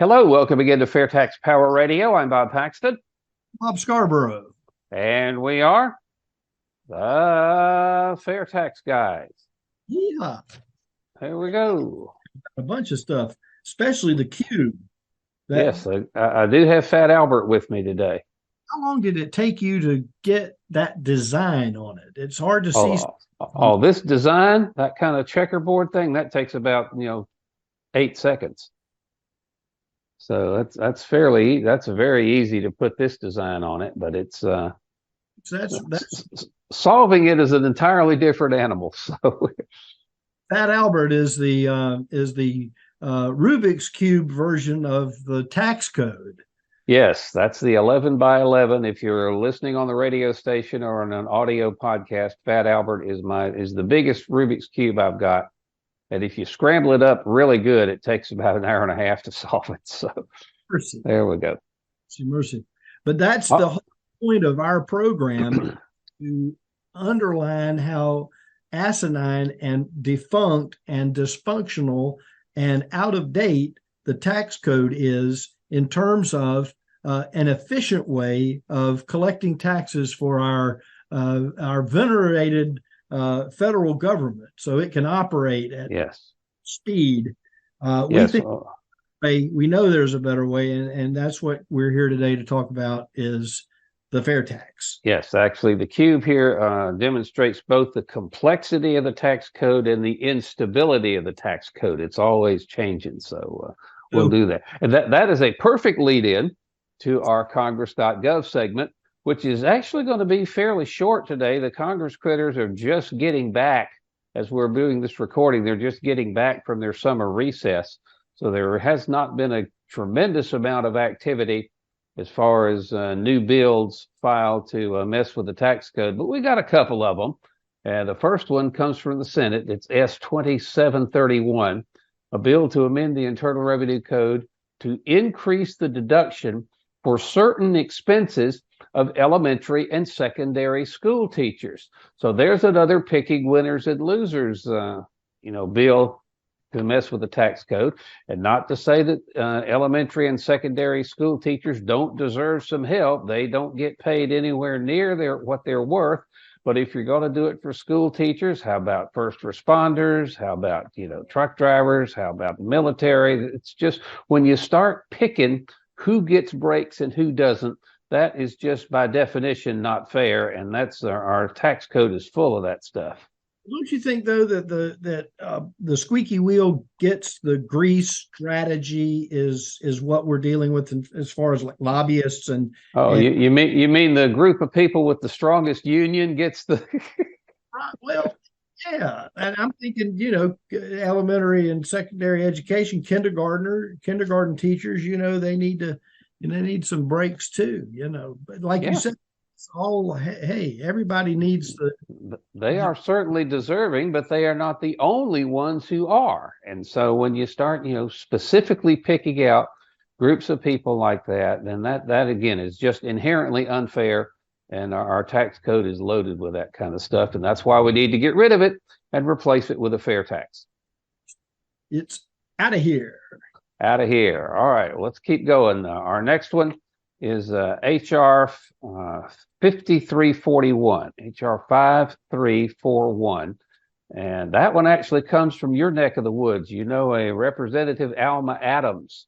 Hello, welcome again to FAIRtax Power Radio. I'm Bob Paxton. Bob Scarborough. And we are the FAIRtax Guys. Yeah. Here we go. A bunch of stuff, especially the cube. Yes, I do have Fat Albert with me today. How long did it take you to get that design on it? It's hard to see. This design, that kind of checkerboard thing, that takes about 8 seconds. So that's very easy to put this design on it, but it's solving it is an entirely different animal. So Fat Albert is the Rubik's Cube version of the tax code. Yes, that's the 11 by 11. If you're listening on the radio station or on an audio podcast, Fat Albert is the biggest Rubik's Cube I've got. And if you scramble it up really good, it takes about an hour and a half to solve it. So mercy. There we go. Mercy. But that's the whole point of our program, to underline how asinine and defunct and dysfunctional and out of date the tax code is in terms of an efficient way of collecting taxes for our venerated federal government, so it can operate at speed. We know there's a better way, and that's what we're here today to talk about, is the FAIRtax. Yes, actually, the cube here demonstrates both the complexity of the tax code and the instability of the tax code. It's always changing, so we'll do that. And that is a perfect lead-in to our Congress.gov segment, which is actually going to be fairly short today. The Congress critters are just getting back as we're doing this recording. They're just getting back from their summer recess. So there has not been a tremendous amount of activity as far as new bills filed to mess with the tax code, but we got a couple of them. And the first one comes from the Senate. It's S-2731, a bill to amend the Internal Revenue Code to increase the deduction for certain expenses of elementary and secondary school teachers. So there's another picking winners and losers, bill to mess with the tax code. And not to say that elementary and secondary school teachers don't deserve some help. They don't get paid anywhere near what they're worth. But if you're going to do it for school teachers, how about first responders? How about, truck drivers? How about the military? It's just when you start picking who gets breaks and who doesn't, that is just by definition not fair, and that's our tax code is full of that stuff. Don't you think, though, that the squeaky wheel gets the grease strategy is what we're dealing with as far as like lobbyists and? Oh, you mean the group of people with the strongest union gets the? Well, yeah, and I'm thinking, elementary and secondary education, kindergarten teachers, they need some breaks too, But like you said, it's all, hey, everybody needs They are certainly deserving, but they are not the only ones who are. And so when you start, specifically picking out groups of people like that, then that again is just inherently unfair. And our tax code is loaded with that kind of stuff. And that's why we need to get rid of it and replace it with a fair tax. It's out of here. Out of here. All right, let's keep going. Our next one is HR 5341, HR 5341. And that one actually comes from your neck of the woods. A Representative Alma Adams,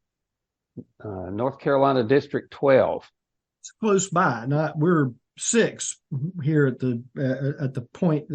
North Carolina District 12. It's close by. We're 6 here at the point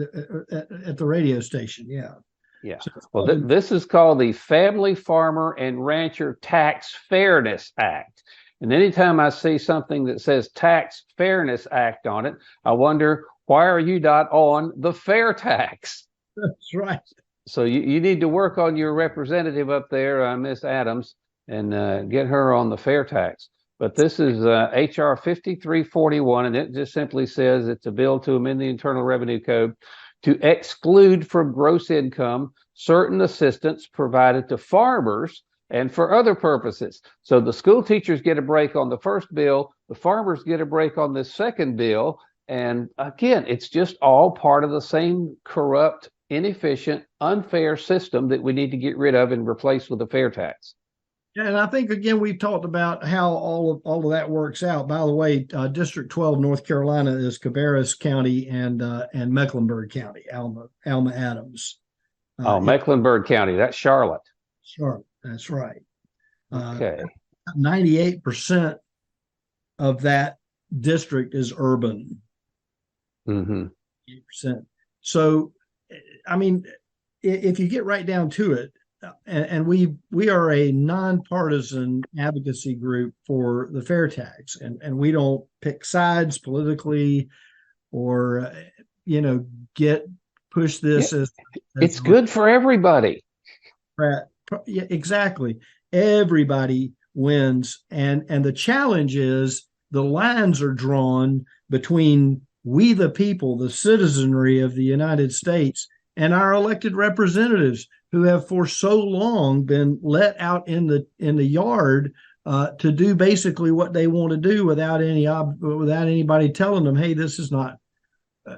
at the radio station. Yeah. Yeah. Well, this is called the Family Farmer and Rancher Tax Fairness Act. And anytime I see something that says Tax Fairness Act on it, I wonder, why are you not on the fair tax? That's right. So you need to work on your representative up there, Miss Adams, and get her on the fair tax. But this is HR 5341, and it just simply says it's a bill to amend the Internal Revenue Code to exclude from gross income certain assistance provided to farmers and for other purposes. So the school teachers get a break on the first bill, the farmers get a break on this second bill, and again, it's just all part of the same corrupt, inefficient, unfair system that we need to get rid of and replace with a fair tax. And I think again we've talked about how all of that works out. By the way, District 12, North Carolina, is Cabarrus County and Mecklenburg County, Alma Adams. Mecklenburg County, that's Charlotte. Charlotte, that's right. Okay. 98% of that district is urban. Mm-hmm. 8%. So, I mean, if you get right down to it, and we are a nonpartisan advocacy group for the FAIRtax, and we don't pick sides politically or push this as it's good for everybody. Yeah, exactly. Everybody wins, and the challenge is the lines are drawn between we the people, the citizenry of the United States, and our elected representatives, who have for so long been let out in the yard to do basically what they want to do without anybody telling them, hey, this is not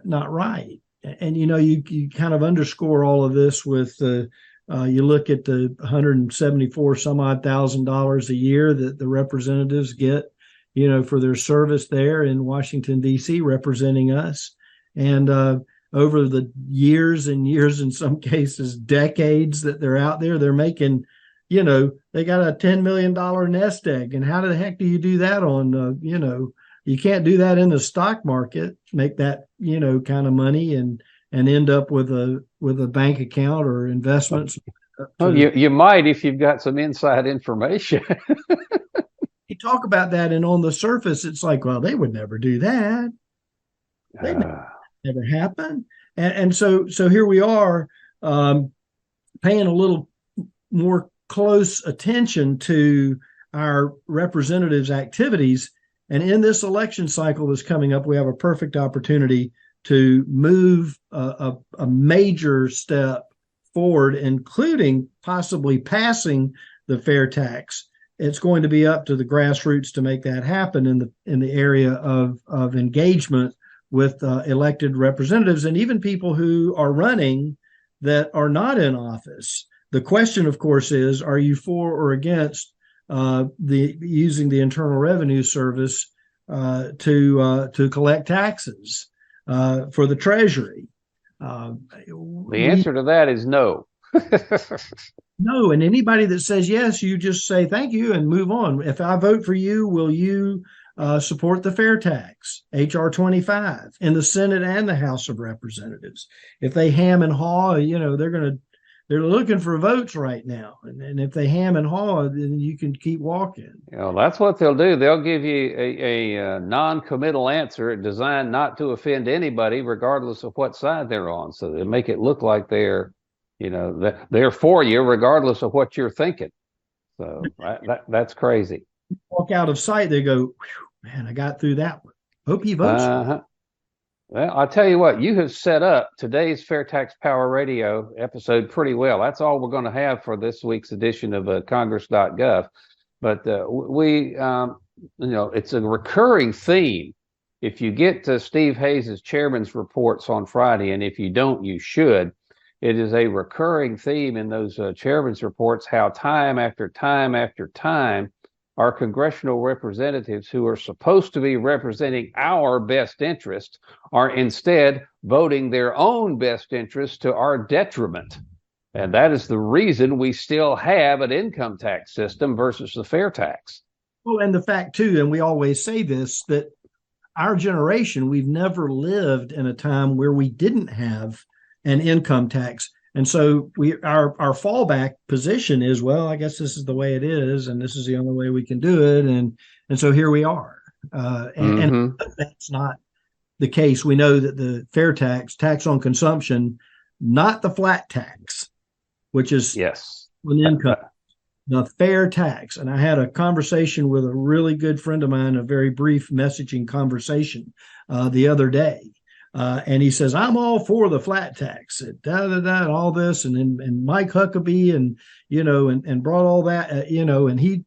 right. And you kind of underscore all of this with you look at the $174 some odd thousand a year that the representatives get, for their service there in Washington, D.C., representing us. And over the years and years, in some cases, decades that they're out there, they're making, they got a $10 million nest egg. And how the heck do you do that on, you can't do that in the stock market, make that, kind of money and end up with a bank account or investments. Well, you might if you've got some inside information. You talk about that, and on the surface, it's like, well, they would never do that. They never happen. And so here we are, paying a little more close attention to our representatives' activities. And in this election cycle that's coming up, we have a perfect opportunity to move a major step forward, including possibly passing the FAIRtax. It's going to be up to the grassroots to make that happen in the area of engagement with elected representatives and even people who are running that are not in office. The question, of course, is, are you for or against using the Internal Revenue Service to collect taxes for the Treasury? The answer to that is no. No, and anybody that says yes, you just say thank you and move on. If I vote for you, will you support the FAIRtax, H.R. 25, in the Senate and the House of Representatives? If they ham and haw, they're looking for votes right now. And if they ham and haw, then you can keep walking. That's what they'll do. They'll give you a non-committal answer designed not to offend anybody, regardless of what side they're on. So they make it look like they're for you, regardless of what you're thinking. So that's crazy. Walk out of sight, they go, man, I got through that one. Hope he votes. Well, I'll tell you what, you have set up today's FAIRtax Power Radio episode pretty well. That's all we're going to have for this week's edition of Congress.gov. But it's a recurring theme. If you get to Steve Hayes' chairman's reports on Friday, and if you don't, you should. It is a recurring theme in those chairman's reports, how time after time after time, our congressional representatives who are supposed to be representing our best interest are instead voting their own best interest to our detriment. And that is the reason we still have an income tax system versus the FAIRtax. Well, and the fact, too, and we always say this, that our generation, we've never lived in a time where we didn't have an income tax. And so our fallback position is, well, I guess this is the way it is, and this is the only way we can do it. And so here we are. And that's not the case. We know that the FAIRtax, tax on consumption, not the flat tax, which is an income, the FAIRtax. And I had a conversation with a really good friend of mine, a very brief messaging conversation the other day. And he says, I'm all for the flat tax, and all this, and Mike Huckabee, and brought all that, and he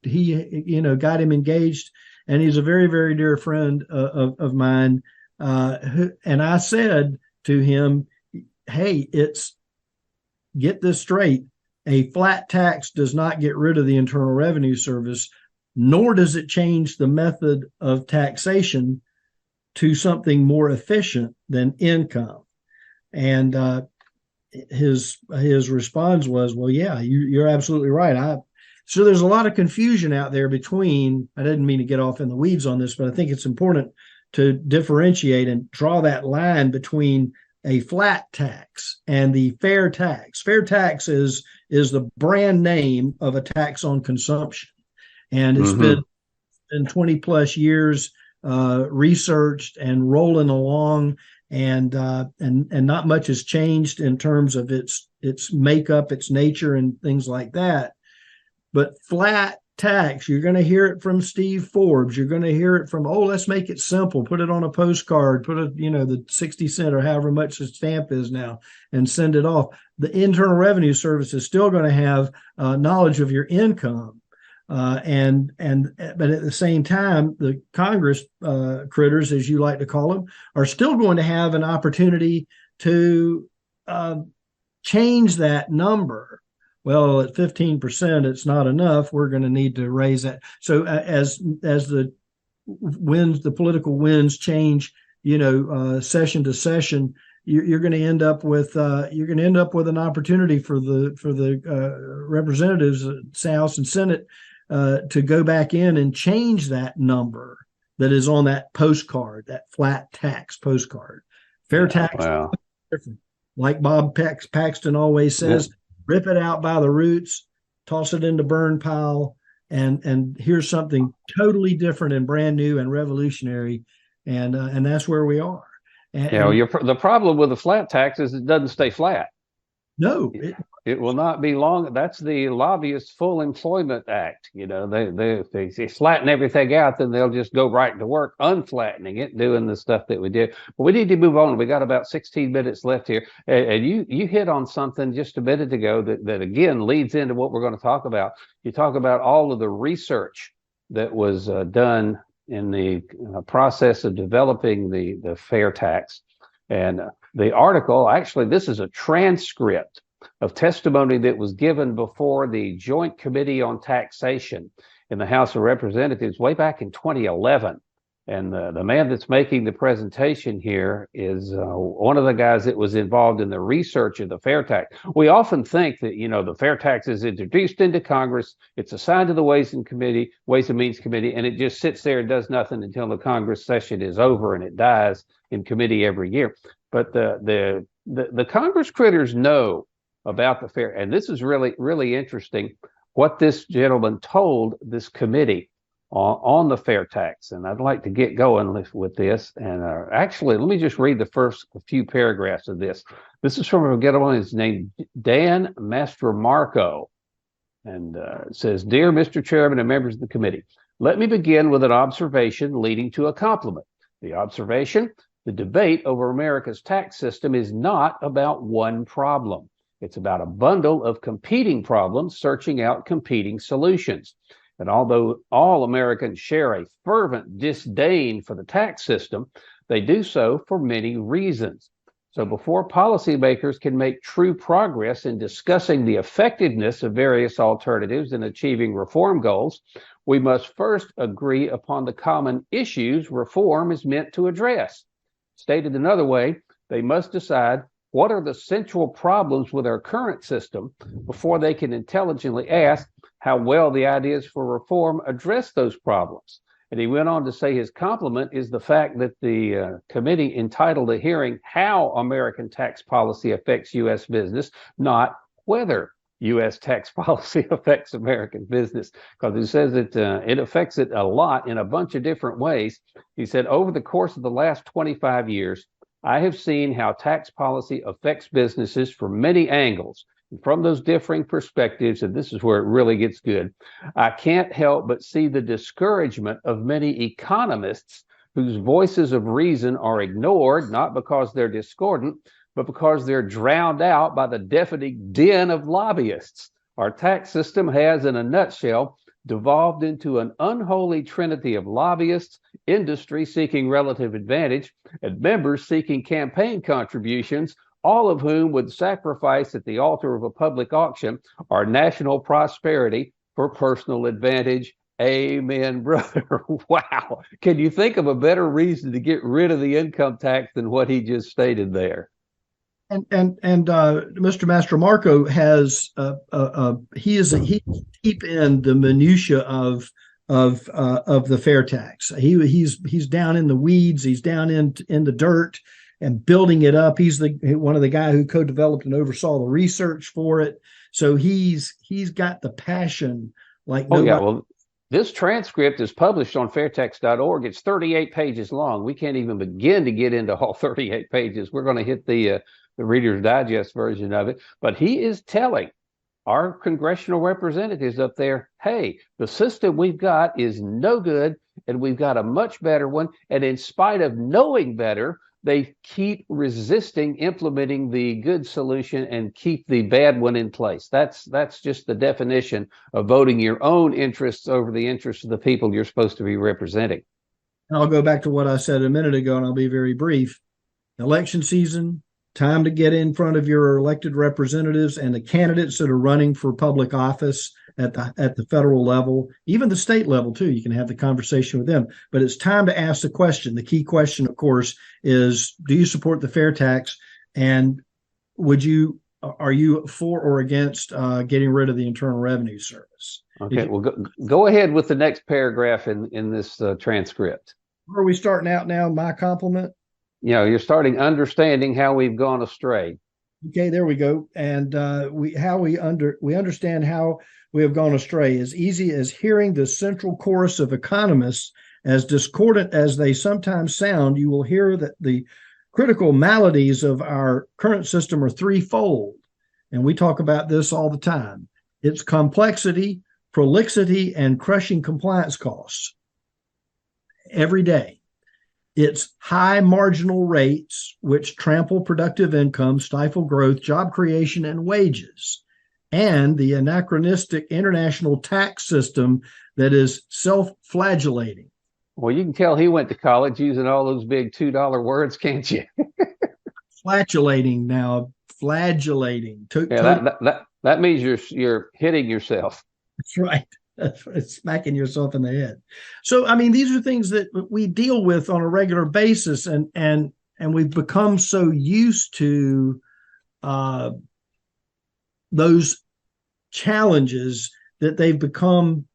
got him engaged, and he's a very, very dear friend of mine. And I said to him, hey, get this straight. A flat tax does not get rid of the Internal Revenue Service, nor does it change the method of taxation to something more efficient than income. And his response was, well, yeah, you're absolutely right. So there's a lot of confusion out there between, I didn't mean to get off in the weeds on this, but I think it's important to differentiate and draw that line between a flat tax and the fair tax. Fair tax is the brand name of a tax on consumption. And it's been 20 plus years researched and rolling along, and not much has changed in terms of its makeup, its nature, and things like that. But flat tax, you're going to hear it from Steve Forbes. You're going to hear it from, let's make it simple. Put it on a postcard, put it, the 60 cent or however much the stamp is now, and send it off. The Internal Revenue Service is still going to have knowledge of your income. But at the same time, the Congress critters, as you like to call them, are still going to have an opportunity to change that number. Well, at 15%, it's not enough. We're going to need to raise that. So as the political winds change, session to session, you're going to end up with an opportunity for the representatives, House and Senate, to go back in and change that number that is on that postcard, that flat tax postcard. Fair tax, different. Like Bob Paxton always says, rip it out by the roots, toss it in the burn pile, and here's something totally different and brand new and revolutionary, and that's where we are. The problem with the flat tax is it doesn't stay flat. No, it will not be long. That's the Lobbyists' Full Employment Act. They flatten everything out, then they'll just go right to work unflattening it, doing the stuff that we did. But we need to move on. We got about 16 minutes left here, and you hit on something just a minute ago that again leads into what we're going to talk about. You talk about all of the research that was done in the process of developing the fair tax, and the article, actually, this is a transcript of testimony that was given before the Joint Committee on Taxation in the House of Representatives way back in 2011. And the man that's making the presentation here is one of the guys that was involved in the research of the fair tax. We often think that, the fair tax is introduced into Congress, it's assigned to the Ways and Means Committee, and it just sits there and does nothing until the Congress session is over and it dies in committee every year. But the Congress critters know about the fair, and this is really, really interesting what this gentleman told this committee on the fair tax. And I'd like to get going with this. And actually, let me just read the first few paragraphs of this. This is from a gentleman who's named Dan Mastromarco. And it says, "Dear Mr. Chairman and members of the committee, let me begin with an observation leading to a compliment. The observation: the debate over America's tax system is not about one problem. It's about a bundle of competing problems searching out competing solutions. And although all Americans share a fervent disdain for the tax system, they do so for many reasons. So before policymakers can make true progress in discussing the effectiveness of various alternatives in achieving reform goals, we must first agree upon the common issues reform is meant to address. Stated another way, they must decide what are the central problems with our current system before they can intelligently ask how well the ideas for reform address those problems." And he went on to say his compliment is the fact that the committee entitled the hearing "How American Tax Policy Affects U.S. Business," not whether U.S. tax policy affects American business, because he says it affects it a lot in a bunch of different ways. He said, "Over the course of the last 25 years, I have seen how tax policy affects businesses from many angles. And from those differing perspectives," and this is where it really gets good, "I can't help but see the discouragement of many economists whose voices of reason are ignored, not because they're discordant, but because they're drowned out by the deafening din of lobbyists. Our tax system has, in a nutshell, devolved into an unholy trinity of lobbyists, industry seeking relative advantage, and members seeking campaign contributions, all of whom would sacrifice at the altar of a public auction our national prosperity for personal advantage. Amen, brother. Wow. Can you think of a better reason to get rid of the income tax than what he just stated there? And Mr. Mastromarco has he's deep in the minutia of the fair tax. He's down in the weeds. He's down in the dirt and building it up. He's one of the guys who co-developed and oversaw the research for it. So he's got the passion like nobody. Yeah. Well, this transcript is published on FAIRtax.org. It's 38 pages long. We can't even begin to get into all 38 pages. We're going to hit the Reader's Digest version of it. But he is telling our congressional representatives up there, hey, the system we've got is no good, and we've got a much better one. And in spite of knowing better, they keep resisting implementing the good solution and keep the bad one in place. That's just the definition of voting your own interests over the interests of the people you're supposed to be representing. And I'll go back to what I said a minute ago, and I'll be very brief. Election season, time to get in front of your elected representatives and the candidates that are running for public office at the federal level, even the state level too. You can have the conversation with them, but it's time to ask the question. The key question, of course, is: do you support the fair tax? And are you for or against getting rid of the Internal Revenue Service? Okay, well, go ahead with the next paragraph in this transcript. Where are we starting out now? My compliment. You're starting understanding how we've gone astray. Okay, there we go. And we understand how we have gone astray. As easy as hearing the central chorus of economists, as discordant as they sometimes sound, you will hear that the critical maladies of our current system are threefold. And we talk about this all the time. It's complexity, prolixity, and crushing compliance costs every day. It's high marginal rates, which trample productive income, stifle growth, job creation, and wages, and the anachronistic international tax system that is self-flagellating. Well, you can tell he went to college using all those big $2 words, can't you? Flagellating now, flagellating. That means you're hitting yourself. That's right. That's right. Smacking yourself in the head. So, I mean, these are things that we deal with on a regular basis, and we've become so used to those challenges that they've become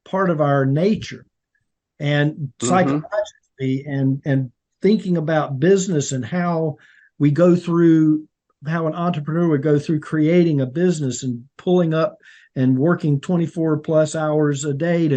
part of our nature. And psychologically, and thinking about business and how we go through, how an entrepreneur would go through creating a business and pulling up and working 24 plus hours a day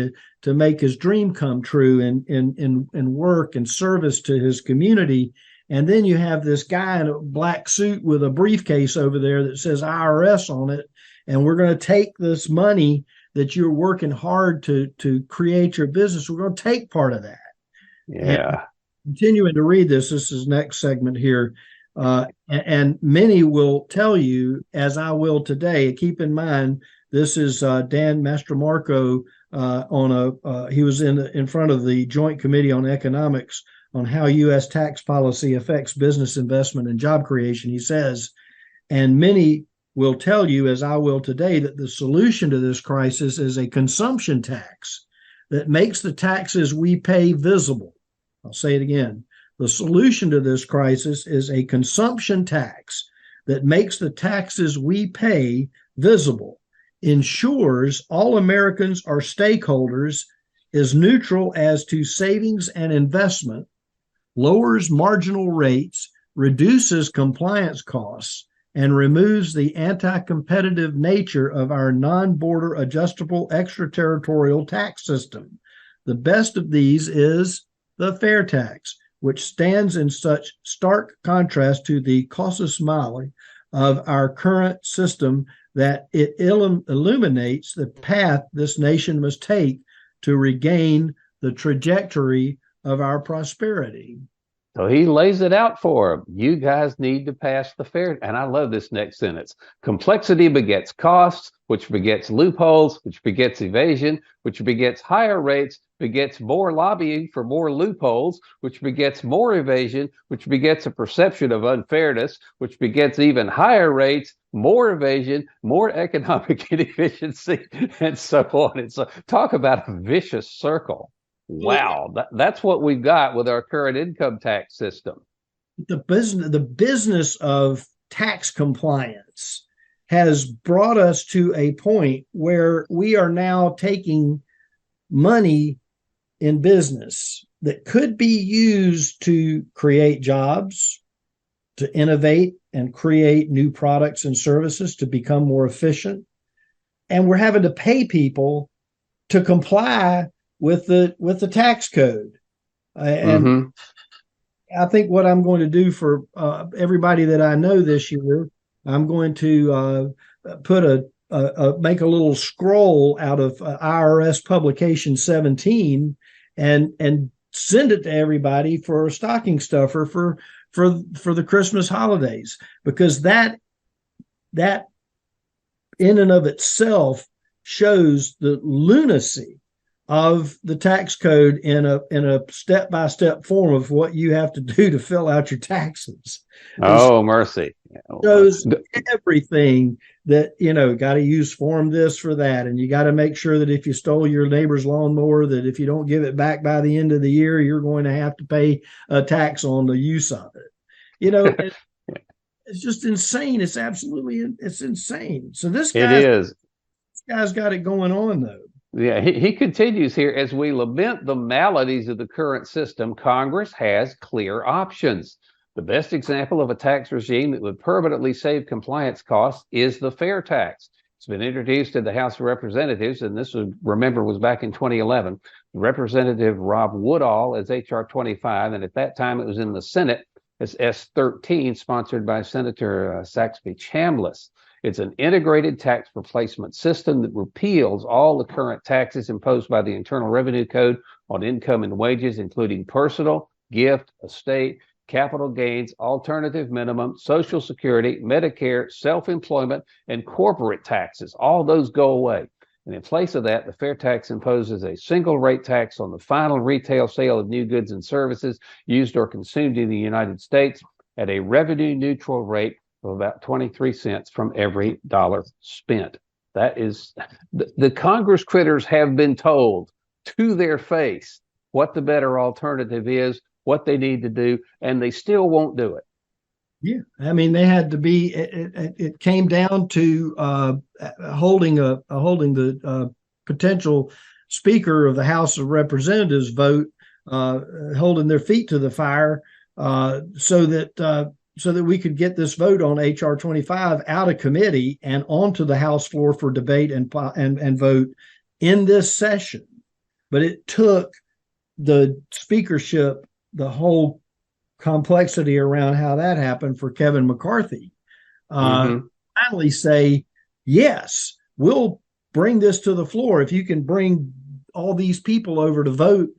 to make his dream come true in work and service to his community. And then you have this guy in a black suit with a briefcase over there that says IRS on it. And we're going to take this money that you're working hard to create your business. We're going to take part of that. Yeah. And continuing to read this is next segment here. And many will tell you, as I will today, keep in mind, this is Dan Mastromarco he was in front of the Joint Committee on Economics on how U.S. tax policy affects business investment and job creation. He says, and many will tell you, as I will today, that the solution to this crisis is a consumption tax that makes the taxes we pay visible. I'll say it again. The solution to this crisis is a consumption tax that makes the taxes we pay visible, ensures all Americans are stakeholders, is neutral as to savings and investment, lowers marginal rates, reduces compliance costs, and removes the anti-competitive nature of our non-border adjustable extraterritorial tax system. The best of these is the fair tax, which stands in such stark contrast to the casus belli of our current system that it illuminates the path this nation must take to regain the trajectory of our prosperity. So he lays it out for them. You guys need to pass the fair. And I love this next sentence. Complexity begets costs, which begets loopholes, which begets evasion, which begets higher rates, begets more lobbying for more loopholes, which begets more evasion, which begets a perception of unfairness, which begets even higher rates, more evasion, more economic inefficiency, and so on. And so, talk about a vicious circle. Wow, that's what we've got with our current income tax system. The business of tax compliance has brought us to a point where we are now taking money in business that could be used to create jobs, to innovate and create new products and services to become more efficient. And we're having to pay people to comply with the tax code. And I think what I'm going to do for everybody that I know this year, I'm going to make a little scroll out of IRS publication 17 and send it to everybody for a stocking stuffer for the Christmas holidays, because that in and of itself shows the lunacy of the tax code in a step-by-step form of what you have to do to fill out your taxes. Oh, mercy. Shows everything that, got to use form this for that. And you got to make sure that if you stole your neighbor's lawnmower, that if you don't give it back by the end of the year, you're going to have to pay a tax on the use of it. It's just insane. It's insane. So this guy's got it going on, though. Yeah, he continues here. As we lament the maladies of the current system, Congress has clear options. The best example of a tax regime that would permanently save compliance costs is the FAIRtax. It's been introduced in the House of Representatives, and this was back in 2011. Representative Rob Woodall as H.R. 25, and at that time it was in the Senate as S13, sponsored by Senator Saxby Chambliss. It's an integrated tax replacement system that repeals all the current taxes imposed by the Internal Revenue Code on income and wages, including personal, gift, estate, capital gains, alternative minimum, Social Security, Medicare, self-employment, and corporate taxes. All those go away. And in place of that, the FAIRtax imposes a single rate tax on the final retail sale of new goods and services used or consumed in the United States at a revenue neutral rate of about 23 cents from every dollar spent. That is, the Congress critters have been told to their face what the better alternative is, what they need to do, and they still won't do it. Yeah, I mean, they had to be. It came down to holding the potential Speaker of the House of Representatives vote, holding their feet to the fire, so that we could get this vote on H.R. 25 out of committee and onto the House floor for debate and vote in this session. But it took the speakership, the whole complexity around how that happened, for Kevin McCarthy finally say, yes, we'll bring this to the floor if you can bring all these people over to vote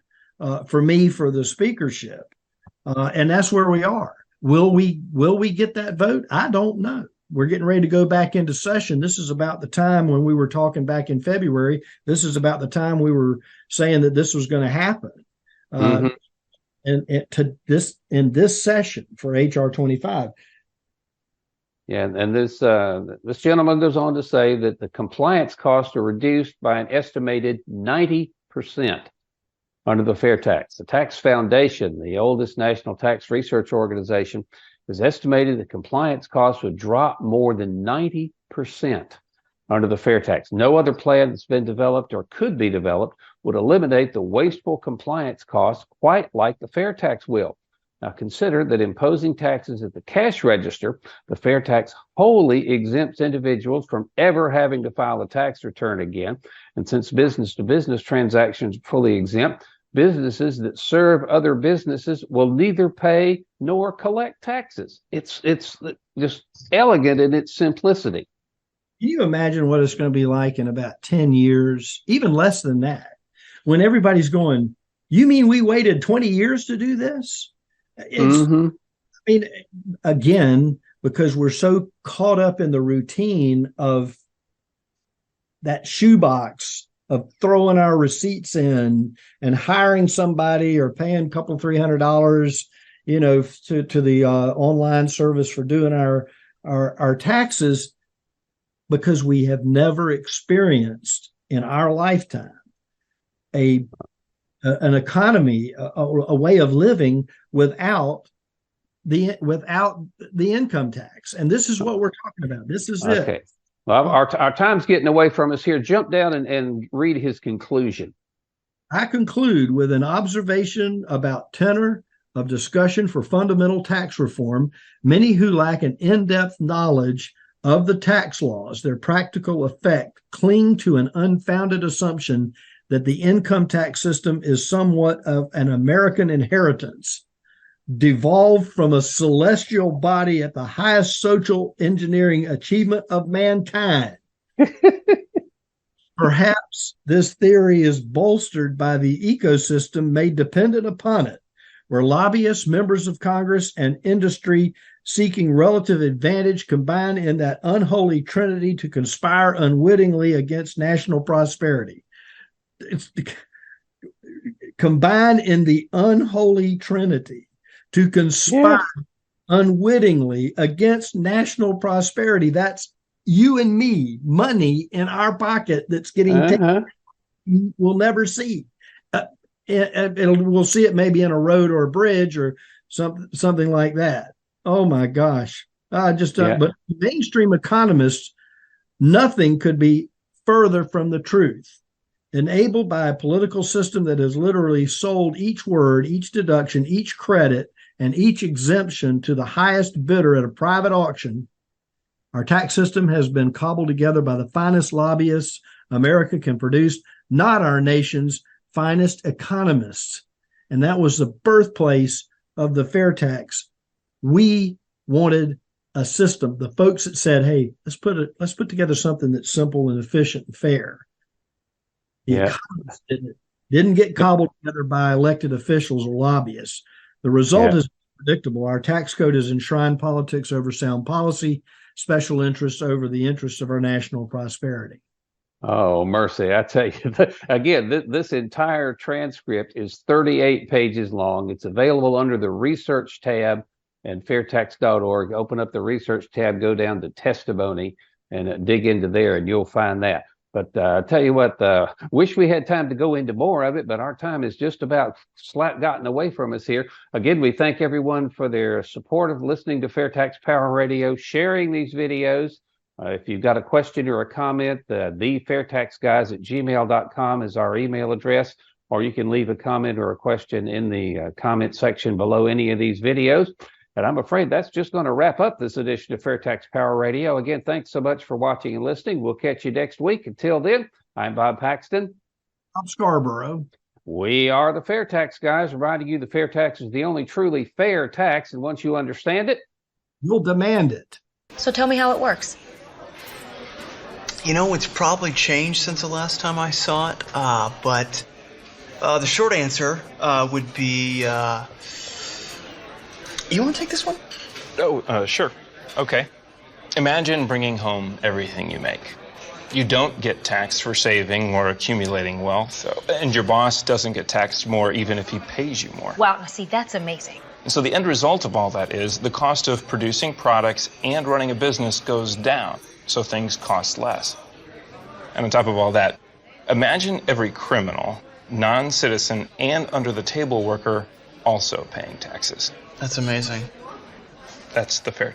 for me for the speakership. And that's where we are. Will we get that vote? I don't know. We're getting ready to go back into session. This is about the time when we were talking back in February. This is about the time we were saying that this was going to happen. In this session for H.R. 25. Yeah, and this gentleman goes on to say that the compliance costs are reduced by an estimated 90% under the FAIRtax. The Tax Foundation, the oldest national tax research organization, has estimated that compliance costs would drop more than 90% under the FAIRtax. No other plan that's been developed or could be developed would eliminate the wasteful compliance costs quite like the FAIRtax will. Now consider that imposing taxes at the cash register, the FAIRtax wholly exempts individuals from ever having to file a tax return again. And since business-to-business transactions are fully exempt, businesses that serve other businesses will neither pay nor collect taxes. It's just elegant in its simplicity. Can you imagine what it's going to be like in about 10 years, even less than that, when everybody's going, you mean we waited 20 years to do this? I mean, again, because we're so caught up in the routine of that shoebox of throwing our receipts in and hiring somebody or paying a couple $300, to the online service for doing our taxes, because we have never experienced in our lifetime an economy, a way of living without the income tax. And this is what we're talking about. This is okay. it. Well, our time's getting away from us here. Jump down and read his conclusion. I conclude with an observation about tenor of discussion for fundamental tax reform. Many who lack an in-depth knowledge of the tax laws, their practical effect, cling to an unfounded assumption that the income tax system is somewhat of an American inheritance, devolved from a celestial body at the highest social engineering achievement of mankind. Perhaps this theory is bolstered by the ecosystem made dependent upon it, where lobbyists, members of Congress, and industry seeking relative advantage combine in that unholy trinity to conspire unwittingly against national prosperity. Combine in the unholy trinity to conspire unwittingly against national prosperity. That's you and me, money in our pocket that's getting taken. We'll never see. We'll see it maybe in a road or a bridge or something like that. Oh my gosh. But mainstream economists, nothing could be further from the truth. Enabled by a political system that has literally sold each word, each deduction, each credit, and each exemption to the highest bidder at a private auction, our tax system has been cobbled together by the finest lobbyists America can produce, not our nation's finest economists. And that was the birthplace of the fair tax. We wanted a system, the folks that said, hey, let's put together something that's simple and efficient and fair. The economists didn't get cobbled together by elected officials or lobbyists. The result is predictable. Our tax code has enshrined politics over sound policy, special interests over the interests of our national prosperity. Oh, mercy. I tell you, again, this entire transcript is 38 pages long. It's available under the research tab and fairtax.org. Open up the research tab, go down to testimony, and dig into there, and you'll find that. But I tell you what, wish we had time to go into more of it, but our time is just about gotten away from us here. Again, we thank everyone for their support of listening to FAIRtax Power Radio, sharing these videos. If you've got a question or a comment, the FAIRtaxGuys@gmail.com is our email address, or you can leave a comment or a question in the comment section below any of these videos. And I'm afraid that's just going to wrap up this edition of FAIRtax Power Radio. Again, thanks so much for watching and listening. We'll catch you next week. Until then, I'm Bob Paxton. I'm Scarborough. We are the FAIRtax Guys, reminding you the fair tax is the only truly fair tax. And once you understand it, you'll demand it. So tell me how it works. It's probably changed since the last time I saw it, but the short answer would be... You want to take this one? Oh, sure. Okay. Imagine bringing home everything you make. You don't get taxed for saving or accumulating wealth, and your boss doesn't get taxed more even if he pays you more. Wow, see, that's amazing. And so the end result of all that is the cost of producing products and running a business goes down, so things cost less. And on top of all that, imagine every criminal, non-citizen, and under-the-table worker also paying taxes. That's amazing. That's the fair